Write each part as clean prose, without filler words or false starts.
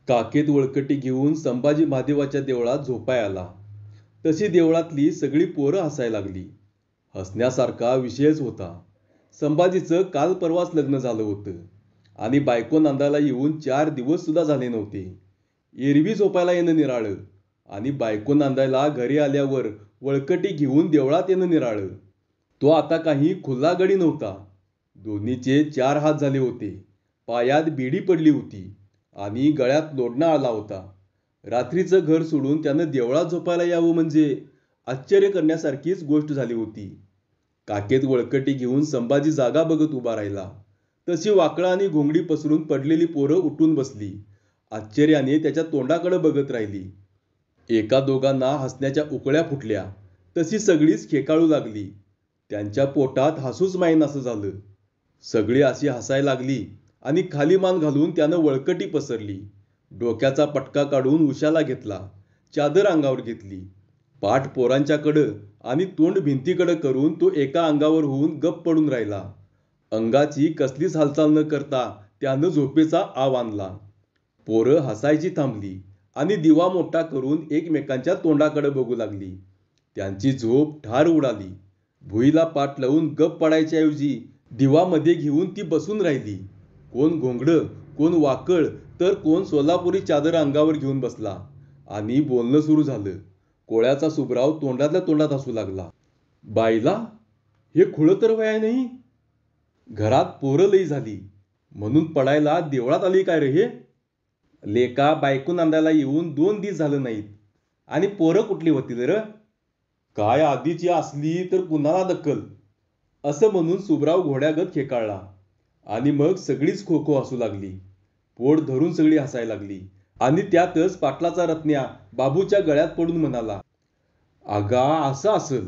काखेत वळकटी घेऊन संभाजी महादेवाच्या देवळात झोपाय आला. तशी देवळातली सगळी पोरं हसायला लागली. हसण्यासारखा विषयच होता. संभाजीचं काल परवाच लग्न झालं होतं आणि बायको नांदायला येऊन 4 दिवस सुद्धा झाले नव्हते. एरवी झोपायला येणं निराळं आणि बायको नांदायला घरी आल्यावर वळकटी घेऊन देवळात येणं निराळं. तो आता काही खुल्ला गडी नव्हता. दोन्हीचे 4 हात झाले होते. पायात बेडी पडली होती आणि गळ्यात लोडणा आला होता. रात्रीचं घर सोडून त्यानं देवळात झोपायला यावं म्हणजे आश्चर्य करण्यासारखीच गोष्ट झाली होती. काखेत वळकटी घेऊन संभाजी जागा बघत उभा राहिला. तशी वाकळा आणि घोंगडी पसरून पडलेली पोरं उठून बसली. आश्चर्याने त्याच्या तोंडाकडे बघत राहिली. एका दोघांना हसण्याच्या उकळ्या फुटल्या. तशी सगळीच खेकाळू लागली. त्यांच्या पोटात हसूच मायेनासं झालं. सगळी अशी हसायला लागली आणि खाली मान घालून त्यानं वळकटी पसरली. डोक्याचा पटका काढून उशाला घेतला. चादर अंगावर घेतली. पाठ पोरांच्याकडं आणि तोंड भिंतीकडं करून तो एका अंगावर होऊन गप्प पडून राहिला. अंगाची कसलीच हालचाल न करता त्यानं झोपेचा आव आणला. पोरं हसायची थांबली आणि दिवा मोठा करून एकमेकांच्या तोंडाकडे बघू लागली. त्यांची झोप ठार उडाली. भुईला पाठ लावून गप्प पडायच्याऐवजी दिवा मध्ये घेऊन ती बसून राहिली. कोण घोंगडं, कोण वाकळ, तर कोण सोलापुरी चादर अंगावर घेऊन बसला आणि बोलणं सुरू झालं. कोळ्याचा सुभराव तोंडातल्या तोंडात हसू लागला. बाईला, हे खुळं तर वय नाही. घरात पोरं लई झाली म्हणून पडायला देवळात आली काय रे हे? लेका बायको नांदायला येऊन 2 दिवस झालं नाहीत आणि पोरं कुठली होतील र? काय आधीची असली तर कुणाला दक्कल, असं म्हणून सुभराव घोड्यागत खेकाळला आणि मग सगळीच खो खो हसू लागली. पोट धरून सगळी हसायला लागली आणि त्यातच पाटलाचा रत्न्या बाबूच्या गळ्यात पडून म्हणाला, अगा असं असल.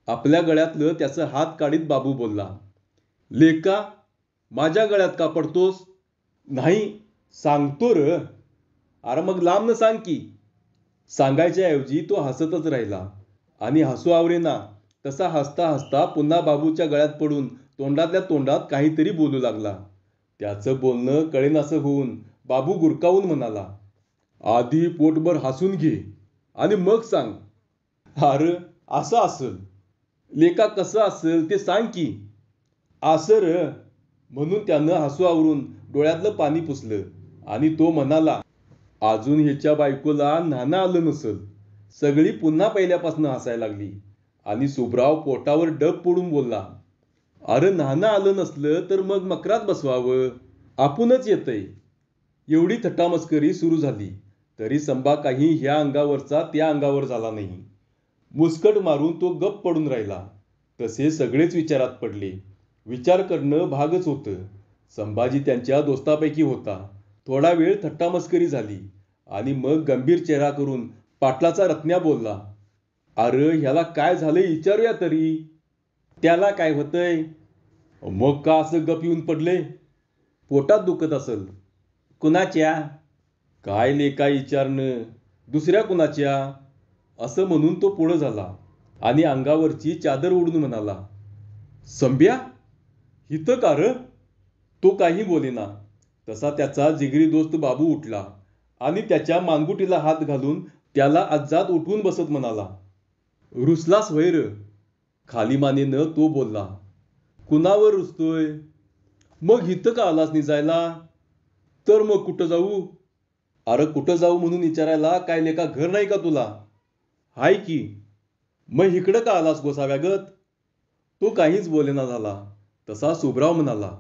आपल्या गळ्यातलं त्याचं हात काढीत बाबू बोलला, लेका माझ्या गळ्यात का पडतोस? नाही सांगतो र. अरे मग लांब न सांग की. सांगायच्या ऐवजी तो हसतच राहिला आणि हसू आवरेना तसा हसता हसता पुन्हा बाबूच्या गळ्यात पडून तोंडातल्या तोंडात काहीतरी बोलू लागला. त्याचं बोलणं कळेनासं होऊन बाबू गुरकावून म्हणाला, आधी पोटभर हसून घे आणि मग सांग. अरे असं असल. लेका कसं असेल ते सांग की. असं र. म्हणून त्यानं हसू आवरून डोळ्यातलं पाणी पुसलं आणि तो म्हणाला, अजून ह्याच्या बायकोला न्हाणं आलं नसल. सगळी पुन्हा पहिल्यापासून हसायला लागली आणि सुभराव पोटावर डब पडून बोलला, अरे न्हाणं आलं नसलं तर मग मकरात बसवावं. आपणच येतंय. एवढी थट्टामस्करी सुरू झाली तरी संभा काही ह्या अंगावरचा त्या अंगावर झाला नाही. मुस्कट मारून तो गप्प पडून राहिला. तसे सगळेच विचारात पडले. विचार करणं भागच होतं. संभाजी त्यांच्या दोस्तापैकी होता. थोडा वेळ थट्टामस्करी झाली आणि मग गंभीर चेहरा करून पाटलाचा रत्न्या बोलला, अरे ह्याला काय झालंय विचारूया तरी. त्याला काय होतंय? मग का असं गप येऊन पडले? पोटात दुखत असल. कुणाच्या? काय लेका विचारणं, दुसऱ्या कुणाच्या? असं म्हणून तो पुढं झाला आणि अंगावरची चादर ओढून म्हणाला, संभ्या हिथं का र? तो काही बोलेना. तसा त्याचा जिगरी दोस्त बाबू उठला आणि त्याच्या मानगुटीला हात घालून त्याला अज्जात उठवून बसत म्हणाला, रुसलास होय र? खाली मानेनं तो बोलला, कुणावर रुसतोय? मग हिथं का आलास निजायला? तर मग कुठं जाऊ? अरे कुठं जाऊ म्हणून विचारायला काय लेका घर नाही का तुला? हाय की. मग इकडं का आलास गोसाव्यागत? तो काहीच बोलेना झाला. तसा सुभराव म्हणाला,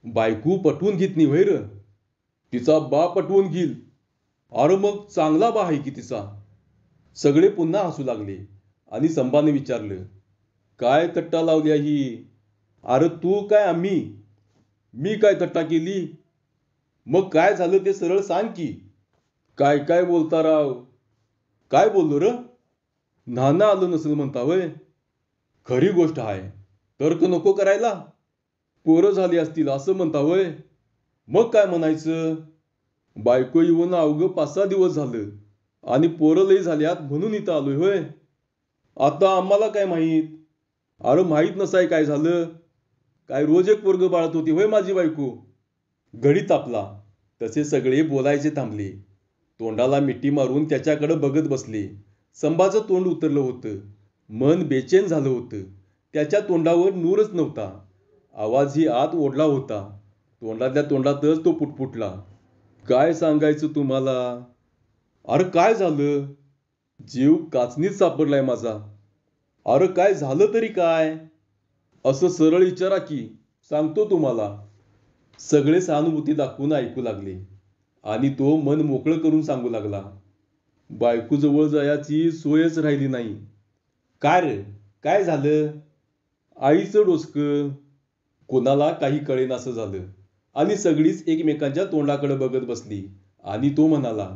बायको पटवून घेत नाही होय र? तिचा बा पटवून घेईल. अरे मग चांगला बा आहे की तिचा. सगळे पुन्हा हसू लागले आणि संभाने विचारलं, काय तट्टा लावली ही? अरे तू काय आम्ही? मी काय तट्टा केली? मग काय झालं ते सरळ सांग की. काय काय बोलता राव? काय बोललो र? न्हाणं आलं नसेल म्हणता वय? खरी गोष्ट आहे. तर्क नको करायला. पोरं झाली असतील असं म्हणता वय? मग काय म्हणायचं? बायको येऊन अवघं 5-6 दिवस झालं आणि पोरं लई झाल्यात म्हणून इथं आलोय होय? आता आम्हाला काय माहीत? अरे माहीत नसाय काय झालं? काय रोज एक पोरगं बाळत होती होय माझी बायको? घडी तापला. तसे सगळे बोलायचे थांबले. तोंडाला मिठी मारून त्याच्याकडे बघत बसले. संभाचं तोंड उतरलं होतं. मन बेचैन झालं होतं. त्याच्या तोंडावर नूरच नव्हता. आवाजही आत ओढला होता. तोंडातल्या तोंडातच तो पुटपुटला. काय सांगायचं तुम्हाला? अरे काय झालं? जीव काचणीत सापडलाय माझा. अरे काय झालं तरी काय? असं सरळ विचारा की, सांगतो तुम्हाला. सगळे सहानुभूती दाखवून ऐकू लागले आणि तो मन मोकळं करून सांगू लागला. बायकोजवळ जायची सोयच राहिली नाही. काय रे, काय झालं? आईचं डोसकं. कोणाला काही कळेनासं झालं आणि सगळीच एकमेकांच्या तोंडाकडे बघत बसली आणि तो म्हणाला,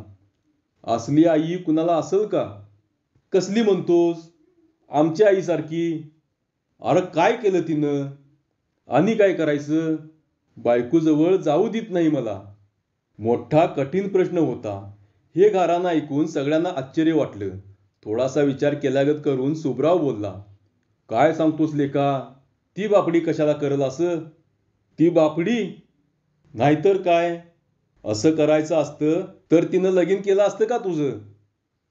असली आई कुणाला असेल का? कसली म्हणतोस? आमच्या आईसारखी. अरे काय केलं तिनं? आणि काय करायचं? बायकोजवळ जाऊ देत नाही मला. मोठा कठीण प्रश्न होता. हे गारानं ऐकून सगळ्यांना आश्चर्य वाटलं. थोडासा विचार केल्यागत करून सुभराव बोलला, काय सांगतोस लेका? ती बापडी कशाला करल असं? ती बापडी? नाहीतर काय? असं करायचं असतं तर तिनं लगीन केलं असतं का तुझं?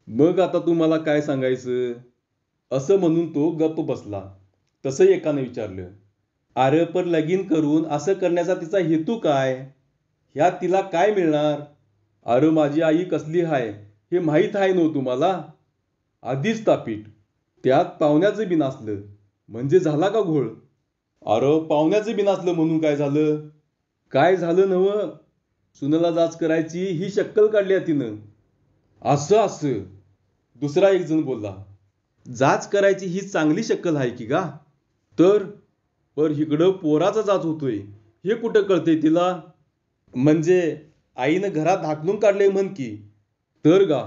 मग आता तुम्हाला काय सांगायचं? असं म्हणून तो गप्प बसला. तसं एकानं विचारलं, अरे पण लगीन करून असं करण्याचा तिचा हेतू काय? ह्यात तिला काय मिळणार? अरे माझी आई कसली हाय हे माहीत आहे नव्ह तुम्हाला? आधीच तापीट. त्यात पाहुण्याचं बी नासलं म्हणजे झाला का घोळ? अरे पाहुण्याचं बी नासलं म्हणून काय झालं? काय झालं नवं? सुनेला जाच करायची ही शक्कल काढली आहे तिनं. असं असं. दुसरा एक जण बोलला, जाच करायची ही चांगली शक्कल आहे की गा? तर पर इकडं पोराचा जाच होतोय हे कुठं कळतंय तिला? म्हणजे आईनं घरात हाकलून काढले म्हण की. तर गा,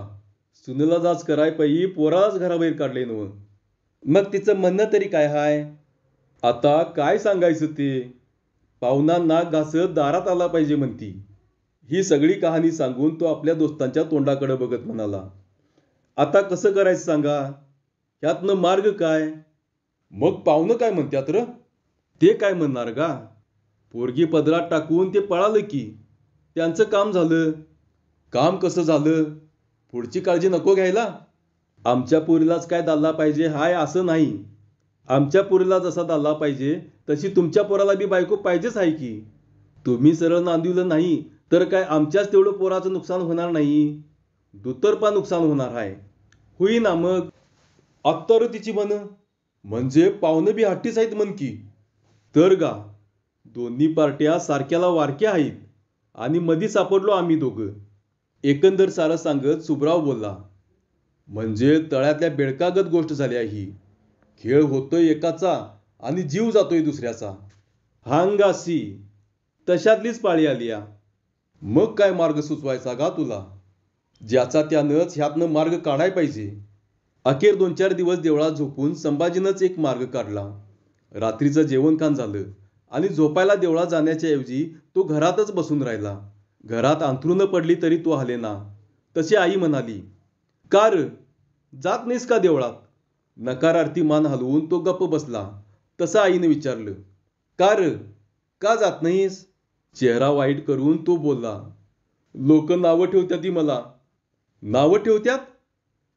सुनेला जाच कराय पायी पोरालाच घराबाहेर काढले नवं. मग तिचं म्हणणं तरी काय हाय? आता काय सांगायचं ते? पाहुणांना घासत दारात आला पाहिजे म्हणती. ही सगळी कहाणी सांगून तो आपल्या दोस्तांच्या तोंडाकडे बघत म्हणाला, आता कसं करायचं सांगा? ह्यातनं मार्ग काय? मग पाहुणं काय म्हणतात र? ते काय म्हणणार गा? पोरगी पदरात टाकून ते पळालं की. त्यांचं काम झालं. काम कसं झालं? पुढची काळजी नको घ्यायला? आमच्या पोरीलाच काय दाल्ला पाहिजे हाय असं नाही. आमच्या पोरीला जसा दाल्ला पाहिजे तशी तुमच्या पोराला बी बायको पाहिजेच आहे की. तुम्ही सरळ नांदिवलं नाही तर काय आमच्याच तेवढं पोराचं नुकसान होणार नाही. दुतर्फा नुकसान होणार आहे. होईना मग. आत्ता र तिची म्हण. म्हणजे पाहुणं बी हट्टीच आहेत म्हण की. तर गा, दोन्ही पार्ट्या सारख्याला वारक्या आहेत आणि मधी सापडलो आम्ही दोघं. एकंदर सारं सांगत सुभराव बोलला, म्हणजे तळ्यातल्या बेडकागत गोष्ट झाली आहे ही. खेळ होतोय एकाचा आणि जीव जातोय दुसऱ्याचा. हांगासी. तशातलीच पाळी आली या. मग काय मार्ग सुचवायचा गा तुला? ज्याचा त्यानंच ह्यातनं मार्ग काढाय पाहिजे. अखेर 2-4 दिवस देवळात झोपून संभाजीनंच एक मार्ग काढला. रात्रीचं जेवणखाण झालं आणि झोपायला देवळात जाण्याच्या ऐवजी तो घरातच बसून राहिला. घरात अंथरुणं पडली तरी तो हालेना. तशी आई म्हणाली, का र, जात नाहीस का देवळात? नकारार्थी मान हलवून तो गप्प बसला. तसं आईने विचारलं, का र, का जात नाहीस? चेहरा वाईट करून तो बोलला, लोक नावं ठेवत्यात ती मला. नावं ठेवत्यात?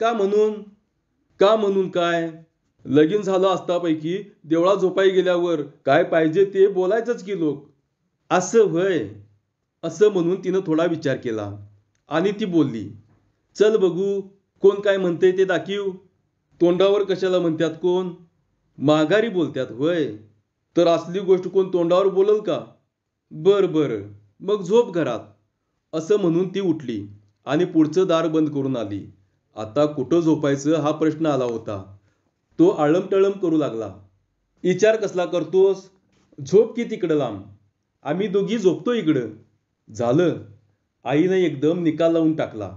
का म्हणून? का म्हणून काय? लगीन झालं असतापैकी देवळात झोपाई गेल्यावर काय पाहिजे ते बोलायचंच की लोक. असं व्हय. असं म्हणून तिनं थोडा विचार केला आणि ती बोलली, चल बघू कोण काय म्हणतंय ते दाखीव. तोंडावर कशाला म्हणतात कोण? माघारी बोलत्यात व्हय. तर असली गोष्ट कोण तोंडावर बोलल का? बरं मग झोप घरात. असं म्हणून ती उठली आणि पुढचं दार बंद करून आली. आता कुठं झोपायचं हा प्रश्न आला होता. तो आळमटळम करू लागला. विचार कसला करतोस? झोप की तिकडं लांब. आम्ही दोघी झोपतो इकडं. झालं. आईनं एकदम निकाल लावून टाकला.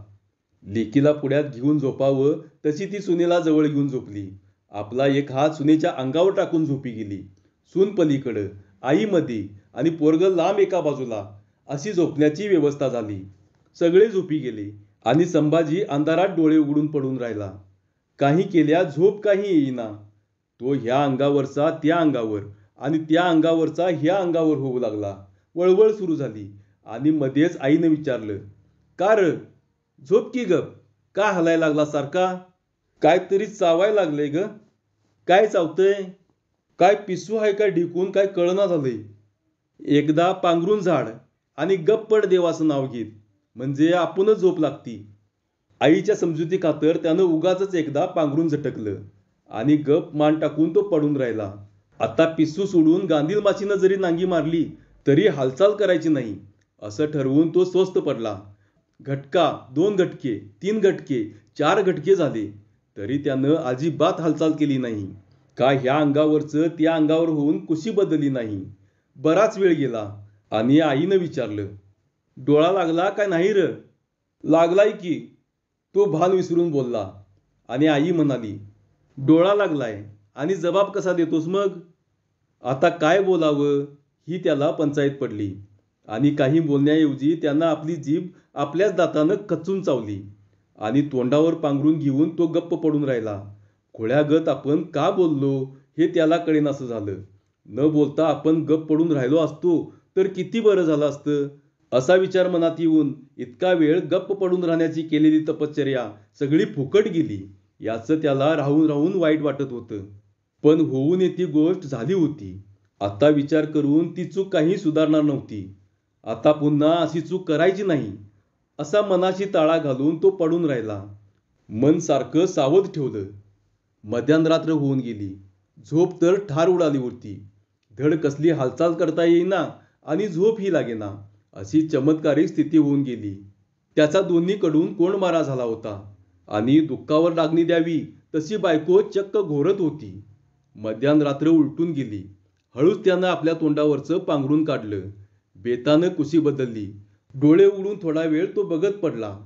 लेकीला पुढ्यात घेऊन झोपावं तशी ती सुनेला जवळ घेऊन झोपली. आपला एक हात सुनेच्या अंगावर टाकून झोपी गेली. सून पलीकडं, आई मध्ये आणि पोरगं लांब एका बाजूला अशी झोपण्याची व्यवस्था झाली. सगळे झोपी गेले आणि संभाजी अंधारात डोळे उघडून पडून राहिला. काही केल्या झोप काही येईना. तो ह्या अंगावरचा त्या अंगावर आणि त्या अंगावरचा ह्या अंगावर होऊ लागला. वळवळ सुरू झाली आणि मध्येच आईनं विचारलं, का र? झोप की गप. का हलायला लागला सारखा? काहीतरी चावाय लागलंय ग. काय चावतंय? काय पिसू आहे काय ढिकून काय कळना झालंय. एकदा पांघरून झाड आणि गप्प पड देवाचं नाव घेत, म्हणजे आपणच झोप लागती. आईच्या समजुती खातर त्यानं उगाचच एकदा पांघरून झटकलं आणि गप मान टाकून तो पडून राहिला. आता पिस्सू सोडून गांधील माशीनं जरी नांगी मारली तरी हालचाल करायची नाही असं ठरवून तो स्वस्थ पडला. घटका, 2 घटके, 3 घटके, 4 घटके झाले तरी त्यानं अजिबात हालचाल केली नाही. का ह्या अंगावरचं त्या अंगावर होऊन कुशी बदलली नाही. बराच वेळ गेला आणि आईनं विचारलं, डोळा लागला काय नाही र? लागलाय की, तो भान विसरून बोलला. आणि आई म्हणाली, डोळा लागलाय आणि जबाब कसा देतोस मग? आता काय बोलावं ही त्याला पंचायत पडली आणि काही बोलण्याऐवजी त्यानं आपली जीभ आपल्याच दातानं कच्चून चावली आणि तोंडावर पांघरून घेऊन तो गप्प पडून राहिला. खुळ्यागत आपण का बोललो हे त्याला कळेनासं झालं. न बोलता आपण गप्प पडून राहिलो असतो तर किती बरं झालं असतं. असा विचार मनात येऊन इतका वेळ गप्प पडून राहण्याची केलेली तपश्चर्या सगळी फुकट गेली याचं त्याला राहून राहून वाईट वाटत होतं. पण होऊन ती गोष्ट झाली होती. आता विचार करून ती चूक काही सुधारणार नव्हती. आता पुन्हा अशी चूक करायची नाही असा मनाशी ताळा घालून तो पडून राहिला. मन सारखं सावध ठेवलं. मध्यानरात्र होऊन गेली. झोप तर ठार उडाली होती. धड कसली हालचाल करता येईना आणि झोप ही लागेना अशी चमत्कारिक स्थिती होऊन गेली. त्याचा दोन्हीकडून कोंडमारा झाला होता आणि दुःखावर लागणी द्यावी तशी बायको चक्क घोरत होती. मध्यानरात्र उलटून गेली. हळूच त्यानं आपल्या तोंडावरचं पांघरून काढलं. बेतानं कुशी बदलली. डोळे उघडून थोडा वेळ तो बघत पडला.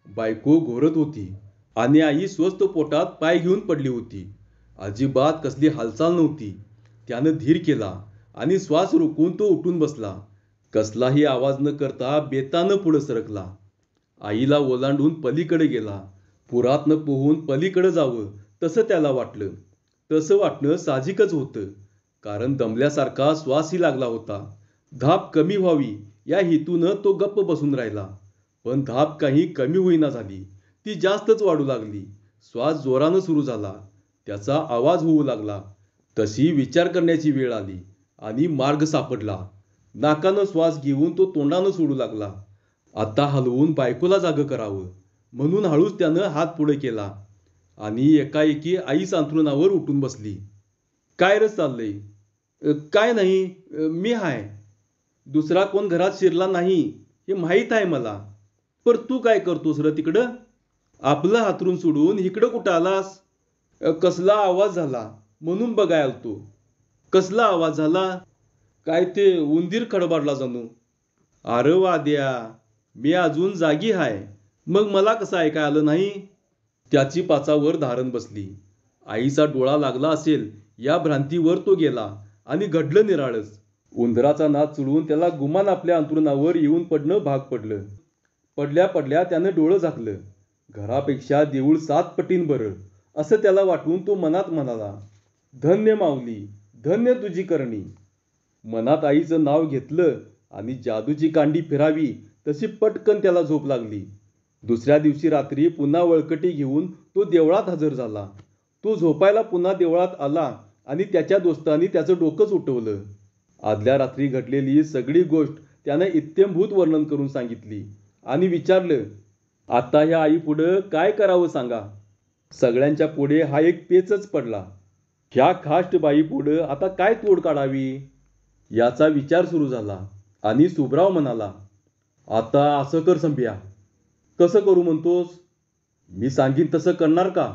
बायको घोरत होती आणि आई स्वस्थ पोटात पाय घेऊन पडली होती. अजिबात कसली हालचाल नव्हती. त्यानं धीर केला आणि श्वास रोखून तो उठून बसला. कसलाही आवाज न करता बेतानं पुढं सरकला. आईला ओलांडून पलीकडे गेला. पुरातनं पोहून पलीकडे जावं तसं त्याला वाटलं. तसं वाटणं साहजिकच होतं, कारण दमल्यासारखा श्वासही लागला होता. धाप कमी व्हावी या हेतूनं तो गप्प बसून राहिला. पण धाप काही कमी होईना झाली. ती जास्तच वाढू लागली. श्वास जोरानं सुरू झाला. त्याचा आवाज होऊ लागला. तशी विचार करण्याची वेळ आली आणि मार्ग सापडला. नाकानं श्वास घेऊन तो तोंडानं सोडू लागला. आता हलवून बायकोला जागं करावं म्हणून हळूच त्यानं हात पुढे केला आणि एकाएकी आई अंथरुणावर उठून बसली. काय रे चाललंय? काय नाही, मी हाय. दुसरा कोण घरात शिरला नाही हे माहीत आहे मला. पर तू काय करतोस र तिकडं? आपलं हातरून सोडून इकडं कुठं आलास? कसला आवाज झाला म्हणून बघाय आलतो. कसला आवाज झाला? काय ते उंदीर खडबाडला जणू. अरे वाद्या, मी अजून जागी हाय, मग मला कसं ऐकाय आलं नाही? त्याची पाचावर धारण बसली. आईचा डोळा लागला असेल या भ्रांतीवर तो गेला आणि घडलं निराळच. उंदराचा नाद चुळून त्याला गुमान आपल्या अंथरुणावर येऊन पडणं भाग पडलं. पडल्या पडल्या त्यानं डोळं झाकलं. घरापेक्षा देऊळ 7 पटीन बरं असं त्याला वाटून तो मनात म्हणाला. धन्य माऊली, धन्य तुझी करणी. मनात आईचं नाव घेतलं आणि जादूची कांडी फिरावी तशी पटकन त्याला झोप लागली. दुसऱ्या दिवशी रात्री पुन्हा वळकटी घेऊन तो देवळात हजर झाला. तो झोपायला पुन्हा देवळात आला आणि त्याच्या दोस्तांनी त्याचं डोकंच उठवलं. आदल्या रात्री घडलेली सगळी गोष्ट त्यानं इत्थंभूत वर्णन करून सांगितली आणि विचारलं, आता ह्या आई पुढं काय करावं सांगा? सगळ्यांच्या पुढे हा एक पेचच पडला. ह्या खाष्ट बाई पुढं आता काय तोड काढावी याचा विचार सुरू झाला आणि सुभराव म्हणाला, आता असं कर संप्या. कसं करू म्हणतोस? मी सांगीन तसं करणार का?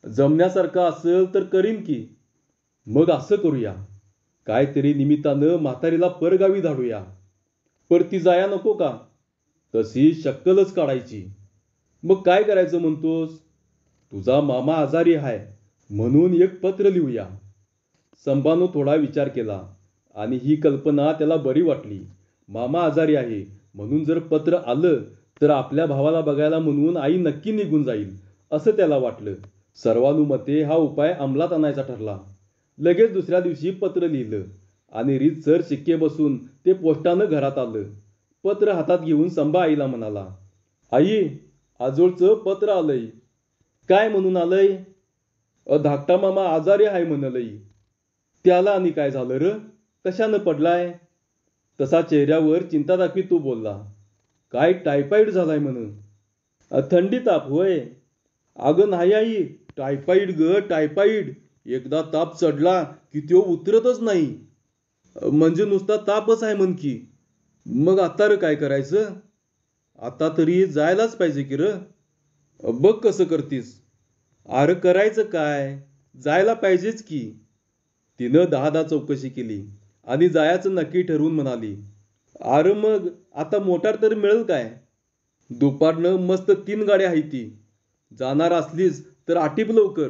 जमण्यासारखं असेल तर करीन की. मग असं करूया, काहीतरी निमित्तानं म्हातारीला परगावी धाडूया. पर ती जाया नको का? तशी शक्कलच काढायची. मग काय करायचं म्हणतोस? तुझा मामा आजारी आहे म्हणून एक पत्र लिहूया. संभानं थोडा विचार केला आणि ही कल्पना त्याला बरी वाटली. मामा आजारी आहे म्हणून जर पत्र आलं तर आपल्या भावाला बघायला म्हणून आई नक्की निघून जाईल असं त्याला वाटलं. सर्वानुमते हा उपाय अंमलात आणायचा ठरला. लगेच दुसऱ्या दिवशी पत्र लिहिलं आणि रीतसर शिक्के बसून ते पोस्टानं घरात आलं. पत्र हातात घेऊन संभा आईला म्हणाला, आई, आजोळचं पत्र आलंय. काय म्हणून आलंय? धाकटा मामा आजारी आहे म्हणलई. त्याला आणि काय झालं र? कशानं पडलाय? तसा चेहऱ्यावर चिंता दाखवी तो बोलला, काय टायफॉइड झालाय म्हणून. थंडी ताप होय? अगं नाही आई, टायफॉइड ग, टायफॉइड. एकदा ताप चढला की तो उतरतच नाही. म्हणजे नुसता तापच आहे म्हण की. मग आता र काय करायचं? आता तरी जायलाच पाहिजे की र. बघ कसं करतीस. अरे करायचं काय, जायला पाहिजेच की. तिनं 10 चौकशी केली आणि जायचं नक्की ठरवून म्हणाली, अरे मग आता मोटार तर मिळेल काय? दुपारनं मस्त 3 गाड्या आहे ती. जाणार असलीस तर आटीप लवकर.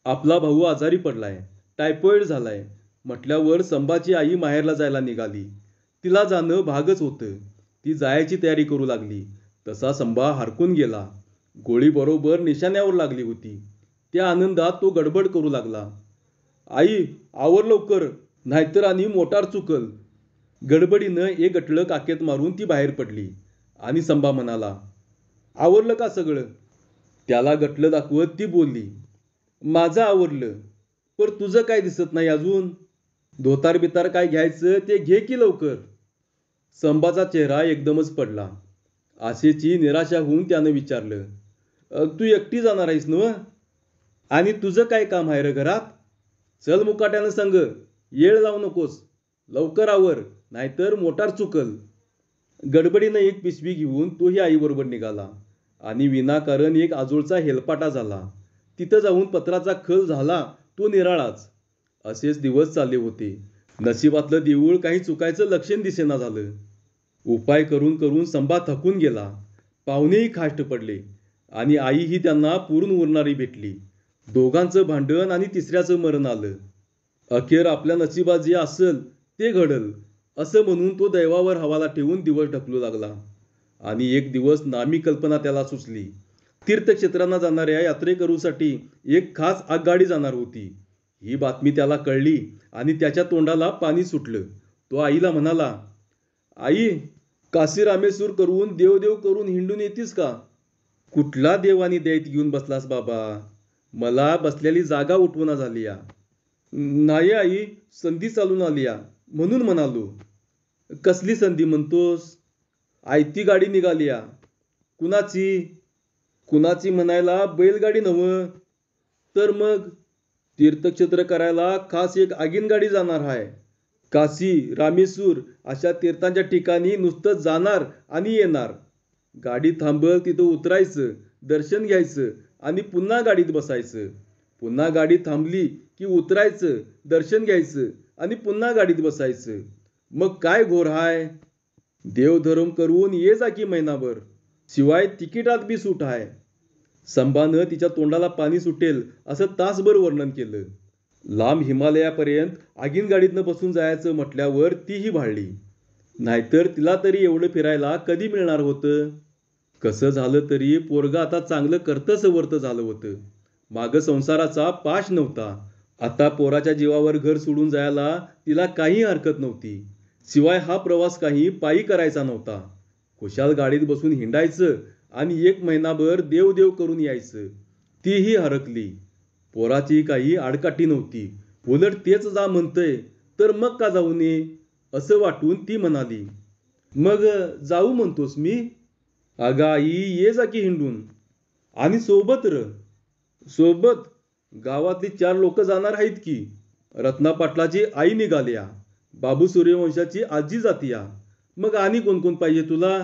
आपला भाऊ आजारी पडलाय, टायफॉइड झालाय म्हटल्यावर संभाची आई माहेरला जायला निघाली. तिला जाणं भागच होतं. ती जायची तयारी करू लागली. तसा संभा हरकून गेला. गोळी बरोबर निशाण्यावर लागली होती. त्या आनंदात तो गडबड करू लागला, आई आवर लवकर, नाहीतर आणि मोटार चुकल. गडबडीनं एक गटलं काकेत मारून ती बाहेर पडली आणि संभा म्हणाला, आवरलं का सगळं? त्याला गटलं दाखवत ती बोलली, माझं आवरलं, पर तुझं काय दिसत नाही अजून. धोतार बितार काय घ्यायचं ते घे की लवकर. संभाचा चेहरा एकदमच पडला. आशेची निराशा होऊन त्यानं विचारलं, तू एकटी जाणार आहेस ना? आणि तुझं काय काम आहे रे घरात? चल मुकाट्यानं संग, येळ लावू नकोस. लवकर आवर, नाहीतर मोटार चुकल. गडबडीनं एक पिशवी घेऊन तोही आईबरोबर निघाला आणि विनाकारण एक आजोळचा हेलपाटा झाला. तिथं जाऊन पत्राचा खल झाला तो निराळाच. असेच दिवस चालले होते. नशिबातलं देऊळ काही चुकायचं लक्षण दिसेना झालं. उपाय करून करून संभा थकून गेला. पाहुणेही खाष्ट पडले आणि आईही त्यांना पुरून उरणारी भेटली. दोघांचं भांडण आणि तिसऱ्याचं मरण आलं. अखेर आपल्या नशिबात जे असल ते घडल असं म्हणून तो दैवावर हवाला ठेवून दिवस ढकलू लागला. आणि एक दिवस नामी कल्पना त्याला सुचली. तीर्थक्षेत्रांना जाणाऱ्या यात्रेकरूसाठी एक खास आगगाडी जाणार होती. ही बातमी त्याला कळली आणि त्याच्या तोंडाला पाणी सुटलं. तो आईला म्हणाला, आई, काशी रामेश्वर करून देवदेव करून हिंडून येतीस का? कुठला देवानी दैत घेऊन बसलास बाबा? मला बसलेली जागा उठवणा झाली या. नाही आई, संधी चालून आली या म्हणून म्हणालो. कसली संधी म्हणतोस? आयती गाडी निघाली या. कुणाची? कुणाची म्हणायला बैलगाडी नव्ह तर मग? तीर्थक्षेत्र करायला खास एक आगीन गाडी जाणार आहे. काशी रामेश्वर अशा तीर्थांच्या ठिकाणी नुसतं जाणार आणि येणार. गाडी थांबल तिथं उतरायचं, दर्शन घ्यायचं आणि पुन्हा गाडीत बसायचं. पुन्हा गाडी थांबली की उतरायचं, दर्शन घ्यायचं आणि पुन्हा गाडीत बसायचं. मग काय घोर हाय? देवधर्म करून ये जा की महिनाभर. शिवाय तिकिटात बी सूट आहे. संभानं तिच्या तोंडाला पाणी सुटेल असं तासभर वर्णन केलं. लांब हिमालयापर्यंत आगीन गाडीतनं बसून जायचं म्हटल्यावर तीही भाळली. नाहीतर तिला तरी एवढं फिरायला कधी मिळणार होतं? कसं झालं तरी पोरगा आता चांगलं करतं सवरतं झालं होतं. मागं संसाराचा पाश नव्हता. आता पोराच्या जीवावर घर सोडून जायला तिला काही हरकत नव्हती. शिवाय हा प्रवास काही पायी करायचा नव्हता. खुशाल गाडीत बसून हिंडायचं आणि 1 महिनाभर देवदेव करून यायचं. तीही हरकली. पोराची काही आडकाठी नव्हती. उलट तेच जा म्हणतंय तर मग का जाऊ नये असं वाटून ती म्हणाली, मग जाऊ म्हणतोस मी? अगं आई, ये जा की हिंडून. आणि सोबत र. सोबत गावातली 4 लोक जाणार आहेत की. रत्ना पाटलाची आई निघाल्या, बाबू सूर्यवंशाची आजी जातीया. मग आणि कोण कोण पाहिजे तुला?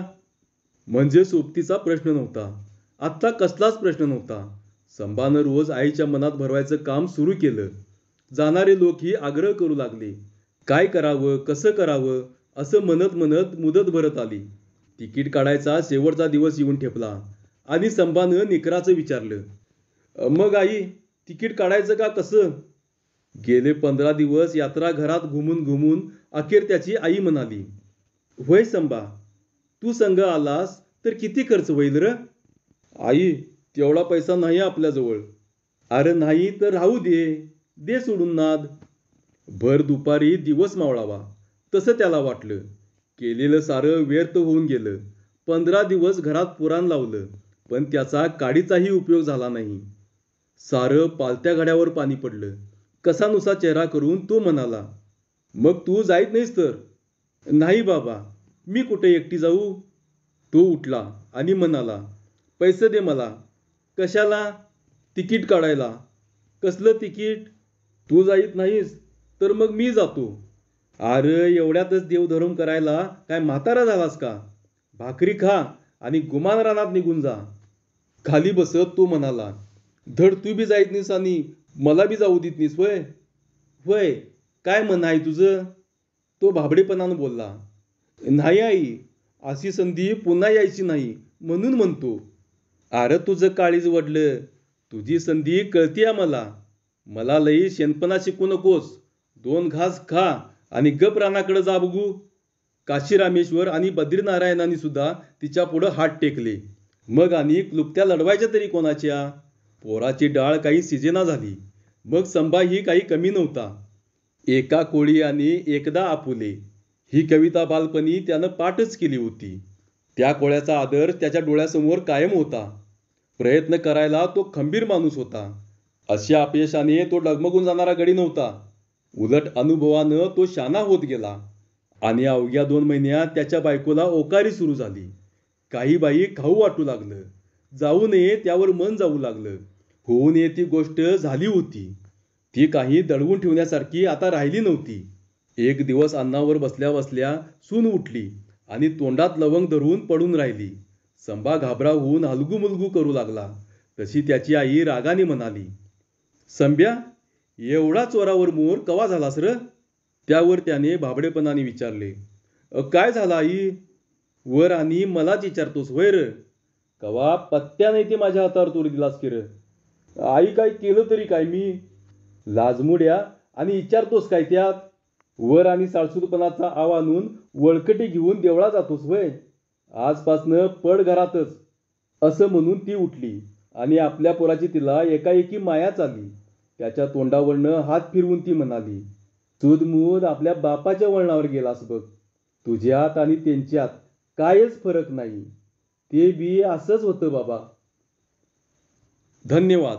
म्हणजे सोबतीचा प्रश्न नव्हता. आत्ता कसलाच प्रश्न नव्हता. संभानं रोज आईच्या मनात भरवायचं काम सुरू केलं. जाणारे लोकही आग्रह करू लागले. काय करावं, कसं करावं असं म्हणत म्हणत मुदत भरत आली. तिकीट काढायचा शेवटचा दिवस येऊन ठेपला आणि संभानं निकराचं विचारलं, मग आई, तिकीट काढायचं का कसं? गेले 15 दिवस यात्रा घरात घुमून घुमून अखेर त्याची आई म्हणाली, होय संभा, तू संग आलास तर किती खर्च होईल र? आई, तेवढा पैसा नाही आपल्याजवळ. अरे नाही तर राहू दे, दे सोडून नाद. भर दुपारी दिवस मावळावा तसं त्याला वाटलं. केलेलं सारं व्यर्थ होऊन गेलं. 15 दिवस घरात पुराण लावलं, पण त्याचा काडीचाही उपयोग झाला नाही. सारं पालत्या घड्यावर पाणी पडलं. कसानुसा चेहरा करून तो म्हणाला, मग तू जाईत नाहीस तर? नाही बाबा, मी कुठे एकटी जाऊ? तो उठला आणि म्हणाला, पैसे दे मला. कशाला? तिकीट काढायला. कसलं तिकीट? तू जाईत नाहीस तर मग मी जातो. अरे एवढ्यातच देवधर्म करायला काय म्हातारा झालास का? भाकरी खा आणि गुमान रानात निघून जा. खाली बसत तो म्हणाला, धड तू बी जाईत नाहीस आणि मला बी जाऊ देत नाहीस वय? वय, काय म्हण आहे तुझं? तो भाबडेपणानं बोलला, नाही आई, अशी संधी पुन्हा यायची नाही म्हणून म्हणतो. अरे तुझं काळीज वडलं, तुझी संधी कळतीये मला. मला लई शेणपणा शिकू नकोस. 2 घास खा आणि गप रानाकडे जा बघू. काशी रामेश्वर आणि बद्रीनारायणांनी सुद्धा तिच्या पुढं हात टेकले. मग आणि क्लुप्त्या लढवायच्या तरी कोणाच्या? पोराची डाळ काही सिजेना झाली. मग संभा ही काही कमी नव्हता. एका कोळी आणि एकदा आपुले, ही कविता बालपणी त्यानं पाठच केली होती. त्या कोळ्याचा आदर त्याच्या डोळ्यासमोर कायम होता. प्रयत्न करायला तो खंबीर माणूस होता. अशा अपयशाने तो डगमगून जाणारा गडी नव्हता. उलट अनुभवानं तो शाना होत गेला. आणि अवघ्या 2 महिन्यात त्याच्या बायकोला ओकारी सुरू झाली. काही बाई खाऊ वाटू लागलं. जाऊ नये त्यावर मन जाऊ लागलं. होऊ नये ती गोष्ट झाली होती. ती काही दडवून ठेवण्यासारखी आता राहिली नव्हती. एक दिवस अन्नावर बसल्या बसल्या सून उठली आणि तोंडात लवंग धरून पडून राहिली. संभा घाबरा होऊन हलगूमुलगू करू लागला. तशी त्याची आई रागाने म्हणाली, संभ्या, एवढा चोरावर मोर कवा झालास र? त्यावर त्याने भाबडेपणाने विचारले, काय झालं आई? वर आणि मलाच विचारतोस होय र? कवा पत्त्या नाही ते माझ्या हातावर तोर दिलास की र? आई काय केलं तरी काय मी? लाजमुड्या आणि विचारतोस काय त्यात? वर आणि साळसूदपणाचा आव आणून वळकटी घेऊन देवळा जातोस वय? आजपासनं पड घरातच. असं म्हणून ती उठली आणि आपल्या पोराची तिला एकाएकी मायाच आली. त्याच्या तोंडावरनं हात फिरवून ती म्हणाली, सूदमूद आपल्या बापाच्या वळणावर गेलास बघ. तुझ्यात आणि त्यांच्यात कायच फरक नाही. ते बी असंच होतं बाबा. धन्यवाद.